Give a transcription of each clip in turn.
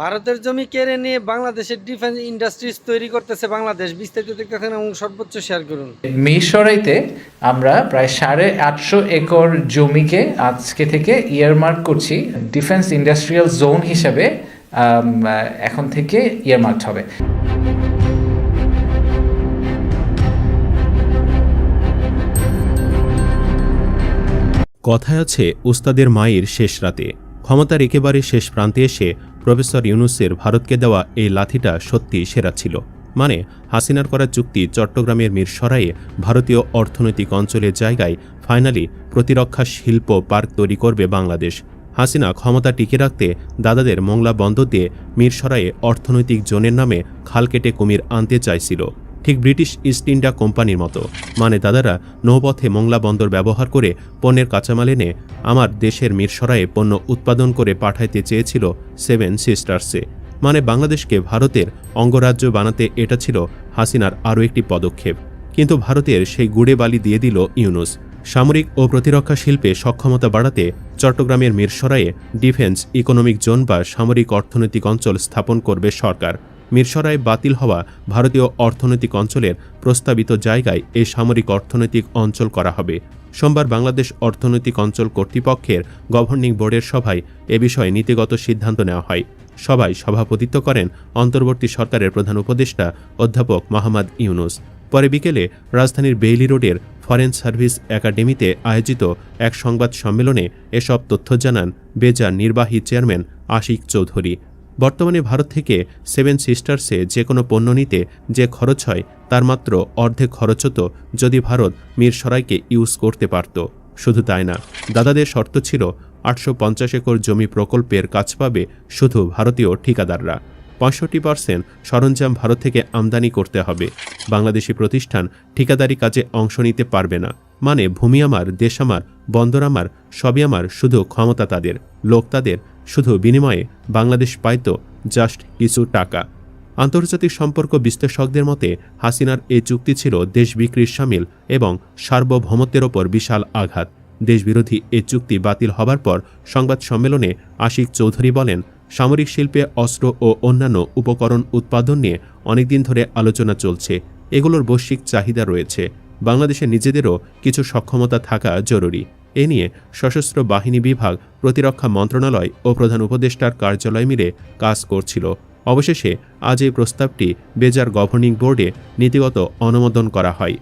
ভারতের জমি কেড়ে নিয়ে বাংলাদেশের ডিফেন্স ইন্ডাস্ট্রিজ তৈরি করতেছে বাংলাদেশ। বিস্তারিত দেখতেছেন এবং সর্বোচ্চ শেয়ার করুন। মিরসরাইতে আমরা প্রায় 850 একর জমিকে আজকে থেকে ইয়ারমার্ক করছি ডিফেন্স ইন্ডাস্ট্রিয়াল জোন হিসেবে। এখন থেকে ইয়ারমার্ক হবে। কথায় আছে উস্তাদের মায়ের শেষ রাতে। ক্ষমতার একেবারে শেষ প্রান্তে এসে প্রফেসর ইউনূসের ভারতকে দেওয়া এই লাথিটা সত্যি সেরা ছিল। মানে হাসিনার করা চুক্তি চট্টগ্রামের মিরসরাইয়ে ভারতীয় অর্থনৈতিক অঞ্চলের জায়গায় ফাইনালি প্রতিরক্ষা শিল্প পার্ক তৈরি করবে বাংলাদেশ। হাসিনা ক্ষমতা টিকে রাখতে দাদাদের মোংলা বন্দর দিয়ে মিরসরাইয়ে অর্থনৈতিক জোনের নামে খাল কেটে কুমির আনতে চাইছিল, ঠিক ব্রিটিশ ইস্ট ইন্ডিয়া কোম্পানির মতো। মানে দাদারা নৌপথে মোংলা বন্দর ব্যবহার করে পণ্যের কাঁচামাল এনে আমার দেশের মিরসরাইয়ে পণ্য উৎপাদন করে পাঠাইতে চেয়েছিল সেভেন সিস্টার্সে। মানে বাংলাদেশকে ভারতের অঙ্গরাজ্য বানাতে এটা ছিল হাসিনার আরও একটি পদক্ষেপ। কিন্তু ভারতের সেই গুড়ে বালি দিয়ে দিল ইউনূস। সামরিক ও প্রতিরক্ষা শিল্পে সক্ষমতা বাড়াতে চট্টগ্রামের মিরসরাইয়ে ডিফেন্স ইকোনমিক জোন বা সামরিক অর্থনৈতিক অঞ্চল স্থাপন করবে সরকার। মিরসরাই বাতিল হওয়া ভারতীয় অর্থনৈতিক অঞ্চলের প্রস্তাবিত জায়গায় এই সামরিক অর্থনৈতিক অঞ্চল করা হবে। সোমবার বাংলাদেশ অর্থনৈতিক অঞ্চল কর্তৃপক্ষের গভর্নিং বোর্ডের সভায় এ বিষয়ে নীতিগত সিদ্ধান্ত নেওয়া হয়। সভায় সভাপতিত্ব করেন অন্তর্বর্তী সরকারের প্রধান উপদেষ্টা অধ্যাপক মোহাম্মদ ইউনূস। পরে বিকেলে রাজধানীর বেইলি রোডের ফরেন সার্ভিস একাডেমিতে আয়োজিত এক সংবাদ সম্মেলনে এসব তথ্য জানান বেজার নির্বাহী চেয়ারম্যান আশিক চৌধুরী। বর্তমানে ভারত থেকে সেভেন সিস্টার্সে যে কোনো পণ্য নিতে যে খরচ হয় তার মাত্র অর্ধেক খরচ হতো যদি ভারত মিরসরাইকে ইউজ করতে পারত। শুধু তাই না, দাদাদের শর্ত ছিল 850 একর জমি প্রকল্পের কাজ পাবে শুধু ভারতীয় ঠিকাদাররা। 65% সরঞ্জাম ভারত থেকে আমদানি করতে হবে। বাংলাদেশি প্রতিষ্ঠান ঠিকাদারি কাজে অংশ নিতে পারবে না। মানে ভূমি আমার, দেশ আমার, বন্দর আমার, সবই আমার, শুধু ক্ষমতা তাদের, লোক তাদের, শুধু বিনিময়ে বাংলাদেশ পাইত জাস্ট কিছু টাকা। আন্তর্জাতিক সম্পর্ক বিশ্লেষকদের মতে হাসিনার এই চুক্তি ছিল দেশ বিক্রির শামিল এবং সার্বভৌমত্বের ওপর বিশাল আঘাত। দেশবিরোধী এই চুক্তি বাতিল হবার পর সংবাদ সম্মেলনে আশিক চৌধুরী বলেন, সামরিক শিল্পে অস্ত্র ও অন্যান্য উপকরণ উৎপাদন নিয়ে অনেকদিন ধরে আলোচনা চলছে। এগুলোর বৈশ্বিক চাহিদা রয়েছে। বাংলাদেশে নিজেদেরও কিছু সক্ষমতা থাকা জরুরি। এ নিয়ে সশস্ত্র বাহিনী বিভাগ, প্রতিরক্ষা মন্ত্রণালয় ও প্রধান উপদেষ্টার কার্যালয় মিলে কাজ করছিল। অবশেষে আজ এই প্রস্তাবটি বেজার গভর্নিং বোর্ডে নীতিগত অনুমোদন করা হয়।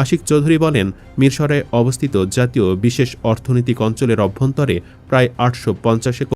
আশিক চৌধুরী বলেন, মিরসরাইয়ে অবস্থিত জাতীয় বিশেষ অর্থনৈতিক অঞ্চলের অভ্যন্তরে প্রায় 850